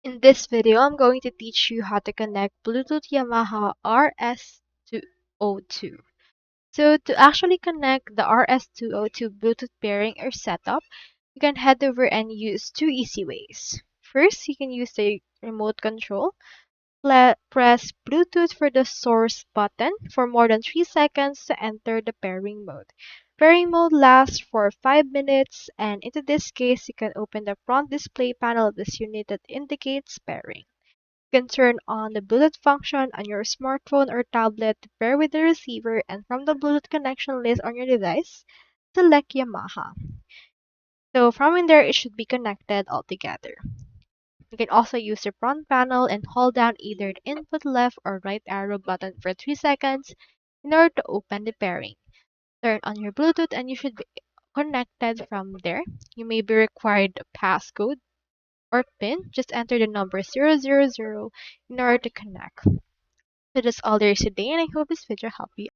In this video, I'm going to teach you how to connect Bluetooth Yamaha RS202. So to actually connect the RS202 Bluetooth pairing or setup, you can head over and use two easy ways. First, you can use the remote control. Press Bluetooth for the source button for more than 3 seconds to enter the pairing mode. Pairing mode lasts for 5 minutes, and in this case, you can open the front display panel of this unit that indicates pairing. You can turn on the Bluetooth function on your smartphone or tablet to pair with the receiver, and from the Bluetooth connection list on your device, select Yamaha. So from in there, it should be connected altogether. You can also use the front panel and hold down either the input left or right arrow button for 3 seconds in order to open the pairing. Turn on your Bluetooth and you should be connected from there. You may be required a passcode or PIN. Just enter the number 000 in order to connect. So that's all there is today, and I hope this video helped you.